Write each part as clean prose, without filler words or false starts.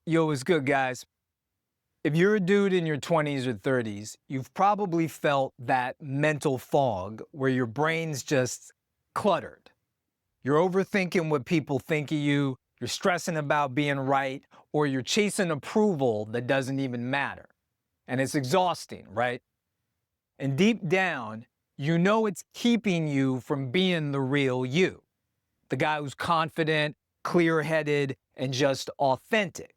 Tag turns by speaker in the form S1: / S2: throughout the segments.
S1: Yo, what's good, guys? If you're a dude in your 20s or 30s, you've probably felt that mental fog where your brain's just cluttered. You're overthinking what people think of you, you're stressing about being right, or you're chasing approval that doesn't even matter. And it's exhausting, right? And deep down, you know it's keeping you from being the real you, the guy who's confident, clear headed, and just authentic.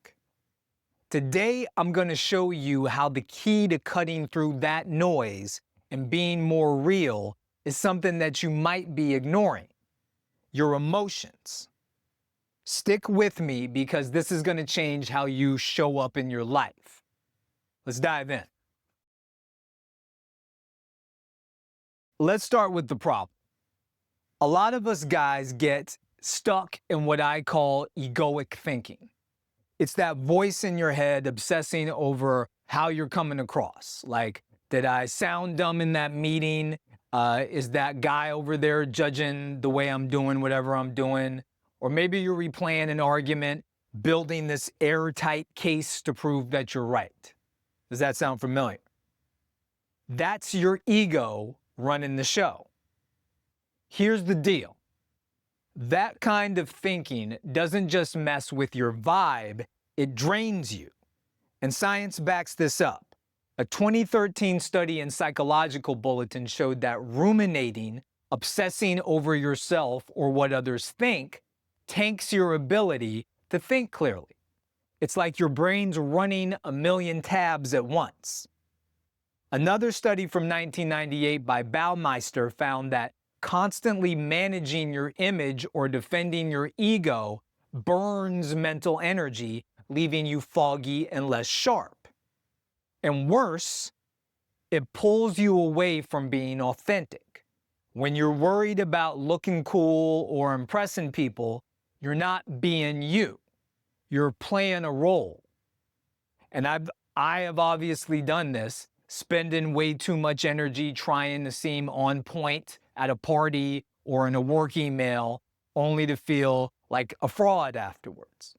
S1: Today, I'm going to show you how the key to cutting through that noise and being more real is something that you might be ignoring: your emotions. Stick with me because this is going to change how you show up in your life. Let's dive in. Let's start with the problem. A lot of us guys get stuck in what I call egoic thinking. It's that voice in your head obsessing over how you're coming across. Like, did I sound dumb in that meeting? Is that guy over there judging the way I'm doing whatever I'm doing? Or maybe you're replaying an argument, building this airtight case to prove that you're right. Does that sound familiar? That's your ego running the show. Here's the deal. That kind of thinking doesn't just mess with your vibe, it drains you. And science backs this up. A 2013 study in Psychological Bulletin showed that ruminating, obsessing over yourself or what others think, tanks your ability to think clearly. It's like your brain's running a million tabs at once. Another study from 1998 by Baumeister found that constantly managing your image or defending your ego burns mental energy, leaving you foggy and less sharp. And worse, it pulls you away from being authentic. When you're worried about looking cool or impressing people, you're not being you. You're playing a role. And I have obviously done this, spending way too much energy trying to seem on point at a party or in a work email, only to feel like a fraud afterwards.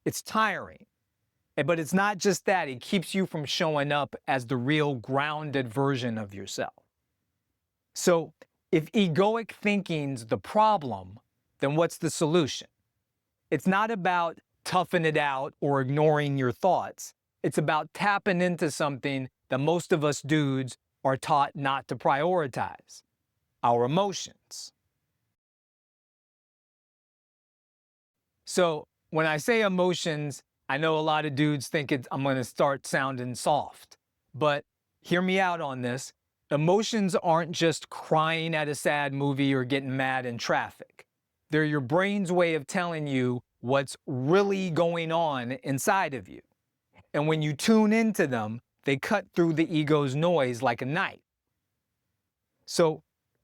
S1: It's tiring. But it's not just that, it keeps you from showing up as the real grounded version of yourself. So if egoic thinking's the problem, then what's the solution? It's not about toughing it out or ignoring your thoughts. It's about tapping into something that most of us dudes are taught not to prioritize: our emotions. So when I say emotions, I know a lot of dudes think I'm going to start sounding soft, but hear me out on this. Emotions aren't just crying at a sad movie or getting mad in traffic. They're your brain's way of telling you what's really going on inside of you. And when you tune into them, they cut through the ego's noise like a knife. So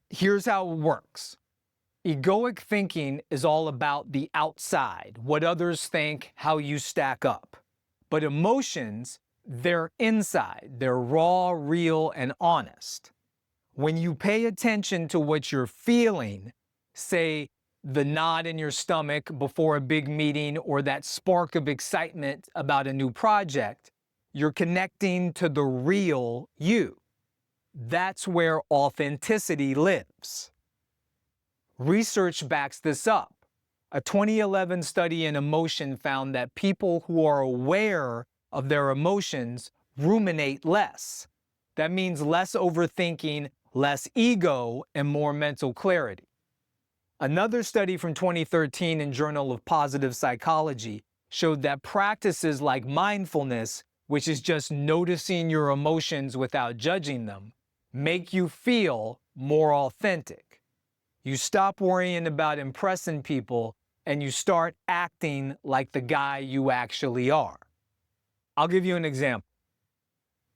S1: here's how it works. Egoic thinking is all about the outside, what others think, how you stack up. But emotions, they're inside. They're raw, real, and honest. When you pay attention to what you're feeling, say the knot in your stomach before a big meeting or that spark of excitement about a new project, you're connecting to the real you. That's where authenticity lives. Research backs this up. A 2011 study in emotion found that people who are aware of their emotions ruminate less. That means less overthinking, less ego, and more mental clarity. Another study from 2013 in Journal of Positive Psychology showed that practices like mindfulness, which is just noticing your emotions without judging them, make you feel more authentic. You stop worrying about impressing people and you start acting like the guy you actually are. I'll give you an example.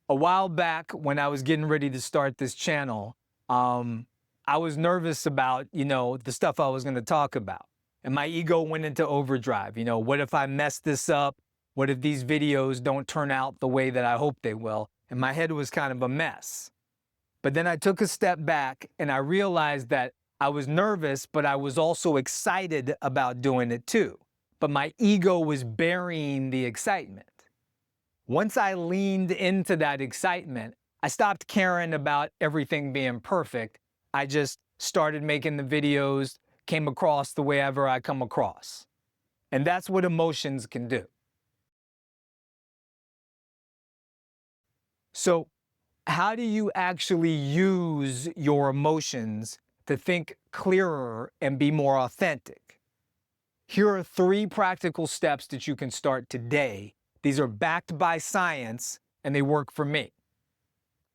S1: A while back when I was getting ready to start this channel, I was nervous about, the stuff I was going to talk about. And my ego went into overdrive. What if I mess this up? What if these videos don't turn out the way that I hope they will? And my head was kind of a mess. But then I took a step back and I realized that I was nervous, but I was also excited about doing it too. but my ego was burying the excitement. Once I leaned into that excitement, I stopped caring about everything being perfect. I just started making the videos, came across the way ever I come across. And that's what emotions can do. So, how do you actually use your emotions to think clearer and be more authentic? Here are 3 practical steps that you can start today. These are backed by science and they work for me.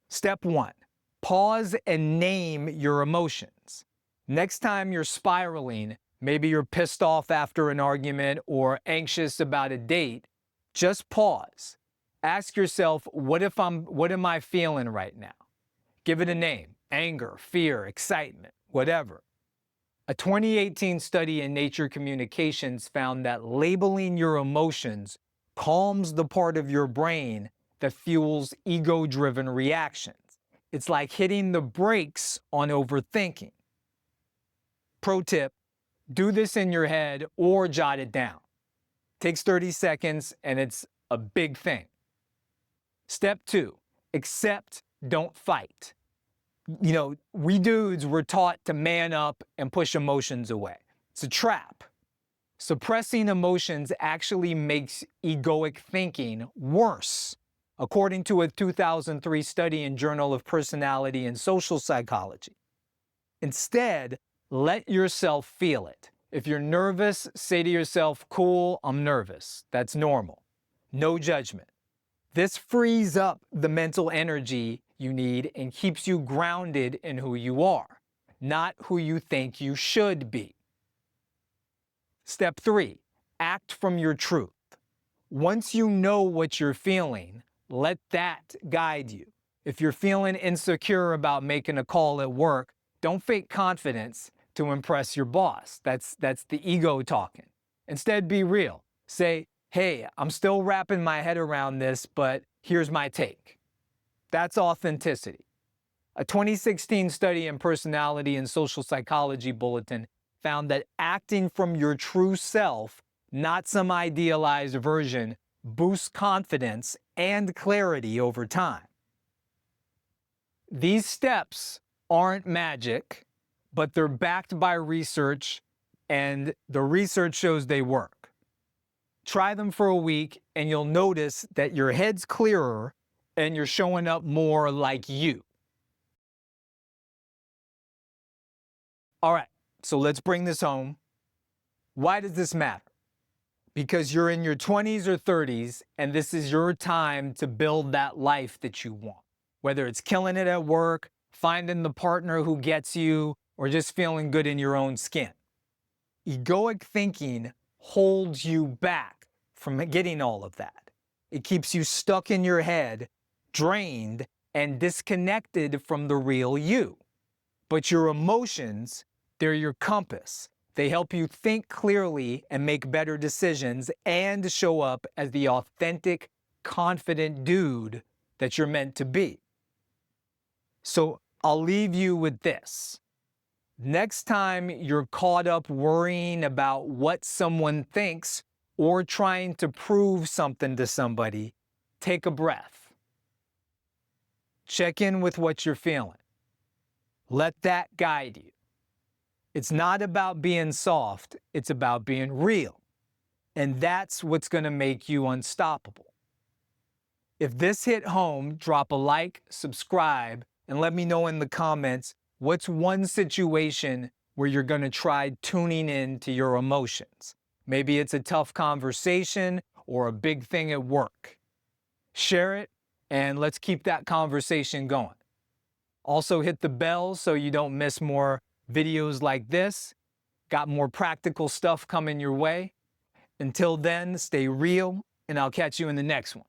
S1: Step 1, pause and name your emotions. Next time you're spiraling, maybe you're pissed off after an argument or anxious about a date, just pause. Ask yourself, what am I feeling right now? Give it a name: anger, fear, excitement, whatever. A 2018 study in Nature Communications found that labeling your emotions calms the part of your brain that fuels ego-driven reactions. It's like hitting the brakes on overthinking. Pro tip: do this in your head or jot it down. Takes 30 seconds and it's a big thing. Step 2, accept, don't fight. We dudes were taught to man up and push emotions away. It's a trap. Suppressing emotions actually makes egoic thinking worse, according to a 2003 study in Journal of Personality and Social Psychology. Instead, let yourself feel it. If you're nervous, say to yourself, cool, I'm nervous. That's normal. No judgment. This frees up the mental energy you need and keeps you grounded in who you are, not who you think you should be. Step 3, act from your truth. Once you know what you're feeling, let that guide you. If you're feeling insecure about making a call at work, don't fake confidence to impress your boss. That's the ego talking. Instead, be real. Say, hey, I'm still wrapping my head around this, but here's my take. That's authenticity. A 2016 study in Personality and Social Psychology Bulletin found that acting from your true self, not some idealized version, boosts confidence and clarity over time. These steps aren't magic, but they're backed by research, and the research shows they work. Try them for a week and you'll notice that your head's clearer and you're showing up more like you. All right, so let's bring this home. Why does this matter? Because you're in your 20s or 30s and this is your time to build that life that you want. Whether it's killing it at work, finding the partner who gets you, or just feeling good in your own skin. Egoic thinking holds you back from getting all of that. It keeps you stuck in your head, drained, and disconnected from the real you. But your emotions, they're your compass. They help you think clearly and make better decisions and show up as the authentic, confident dude that you're meant to be. So I'll leave you with this. Next time you're caught up worrying about what someone thinks or trying to prove something to somebody, take a breath. Check in with what you're feeling. Let that guide you. It's not about being soft, it's about being real. And that's what's going to make you unstoppable. If this hit home, drop a like, subscribe, and let me know in the comments what's one situation where you're going to try tuning in to your emotions. Maybe it's a tough conversation or a big thing at work. Share it, and let's keep that conversation going. Also hit the bell so you don't miss more videos like this. Got more practical stuff coming your way. Until then, stay real, and I'll catch you in the next one.